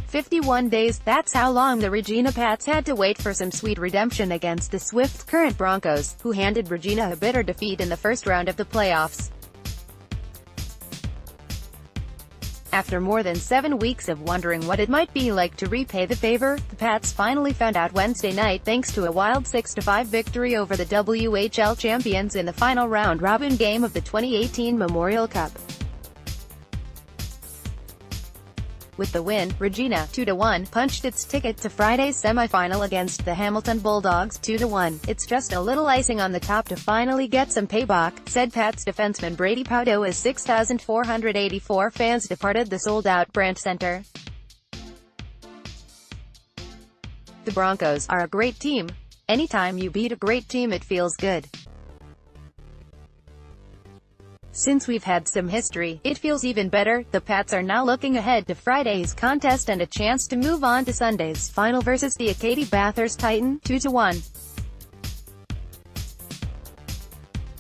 51 days, that's how long the Regina Pats had to wait for some sweet redemption against the Swift Current Broncos, who handed Regina a bitter defeat in the first round of the playoffs. After more than 7 weeks of wondering what it might be like to repay the favor, the Pats finally found out Wednesday night thanks to a wild 6-5 victory over the WHL champions in the final round-robin game of the 2018 Memorial Cup. With the win, Regina, 2-1, punched its ticket to Friday's semi-final against the Hamilton Bulldogs, 2-1. It's just a little icing on the top to finally get some payback, said Pats defenseman Brady Paudo as 6,484 fans departed the sold-out Brandt Center. The Broncos are a great team. Anytime you beat a great team it feels good. Since we've had some history, it feels even better. The Pats are now looking ahead to Friday's contest and a chance to move on to Sunday's final versus the Acadie Bathurst Titan, 2-1.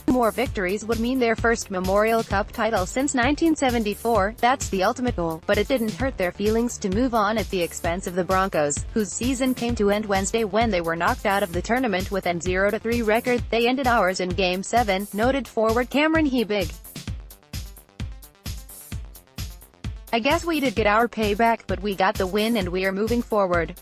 More victories would mean their first Memorial Cup title since 1974, that's the ultimate goal, but it didn't hurt their feelings to move on at the expense of the Broncos, whose season came to end Wednesday when they were knocked out of the tournament with an 0-3 record. They ended ours in Game 7, noted forward Cameron Hebig. I guess we did get our payback, but we got the win and we are moving forward.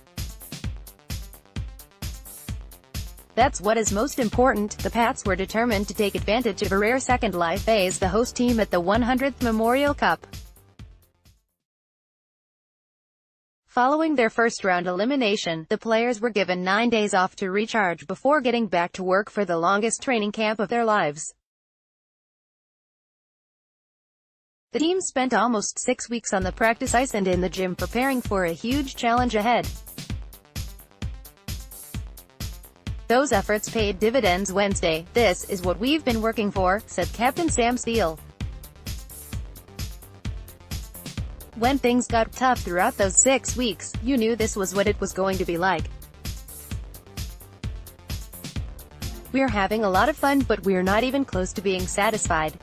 That's what is most important. The Pats were determined to take advantage of a rare second life as the host team at the 100th Memorial Cup. Following their first-round elimination, the players were given 9 days off to recharge before getting back to work for the longest training camp of their lives. The team spent almost 6 weeks on the practice ice and in the gym preparing for a huge challenge ahead. Those efforts paid dividends Wednesday. "This is what we've been working for," said Captain Sam Steele. "When things got tough throughout those 6 weeks, you knew this was what it was going to be like. We're having a lot of fun, but we're not even close to being satisfied.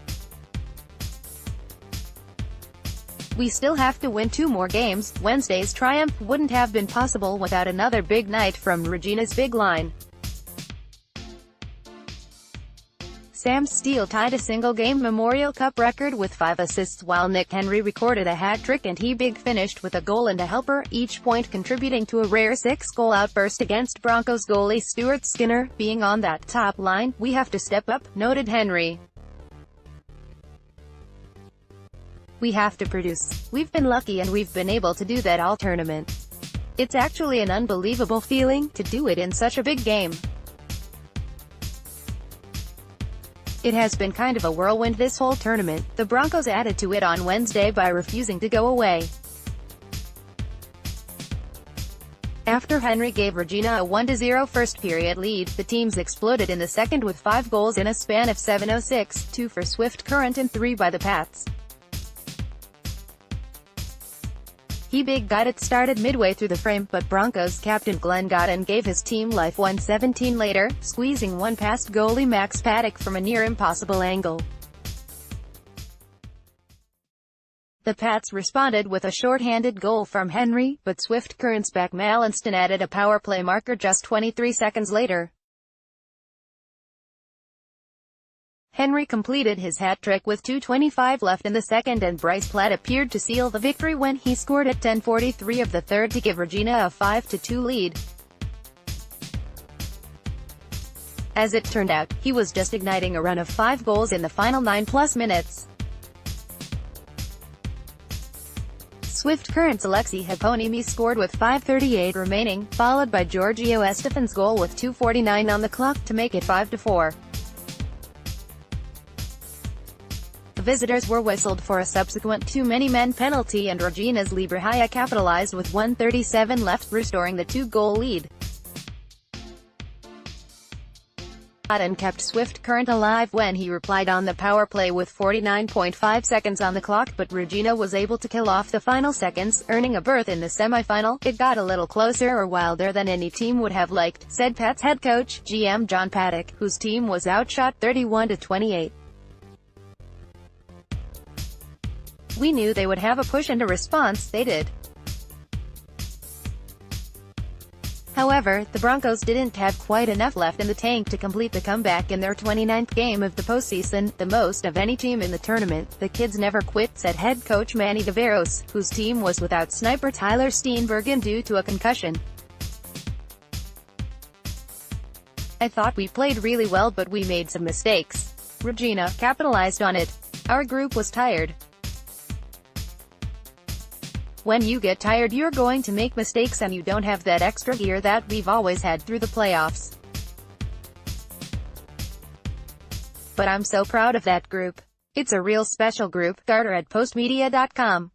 We still have to win 2 more games." Wednesday's triumph wouldn't have been possible without another big night from Regina's big line. Sam Steele tied a single-game Memorial Cup record with 5 assists while Nick Henry recorded a hat-trick and Hebig finished with a goal and a helper, each point contributing to a rare 6-goal outburst against Broncos goalie Stuart Skinner. "Being on that top line, we have to step up," noted Henry. "We have to produce. We've been lucky and we've been able to do that all tournament. It's actually an unbelievable feeling, to do it in such a big game. It has been kind of a whirlwind this whole tournament." The Broncos added to it on Wednesday by refusing to go away. After Henry gave Regina a 1-0 first-period lead, the teams exploded in the second with 5 goals in a span of 7:06, 2 for Swift Current and 3 by the Pats. Hebig got it started midway through the frame, but Broncos captain Glenn Godden gave his team life 1:17 later, squeezing one past goalie Max Paddock from a near-impossible angle. The Pats responded with a short-handed goal from Henry, but Swift Current's back Mallinston added a power play marker just 23 seconds later. Henry completed his hat-trick with 2:25 left in the second and Bryce Platt appeared to seal the victory when he scored at 10:43 of the third to give Regina a 5-2 lead. As it turned out, he was just igniting a run of 5 goals in the final 9+ minutes. Swift Current's Alexei Heponiemi scored with 5:38 remaining, followed by Giorgio Estefan's goal with 2:49 on the clock to make it 5-4. The visitors were whistled for a subsequent too-many-men penalty and Regina's Librehaya capitalized with 1:37 left, restoring the 2-goal lead. Godden kept Swift Current alive when he replied on the power play with 49.5 seconds on the clock, but Regina was able to kill off the final seconds, earning a berth in the semi-final. "It got a little closer or wilder than any team would have liked," said Pats head coach, GM John Paddock, whose team was outshot 31-28. "We knew they would have a push and a response, they did. However, the Broncos didn't have quite enough left in the tank to complete the comeback in their 29th game of the postseason, the most of any team in the tournament. The kids never quit, said head coach Manny Deveros, whose team was without sniper Tyler Steenbergen due to a concussion. I thought we played really well, but we made some mistakes. Regina capitalized on it. Our group was tired. When you get tired, you're going to make mistakes and you don't have that extra gear that we've always had through the playoffs. But I'm so proud of that group. It's a real special group. Carter at postmedia.com.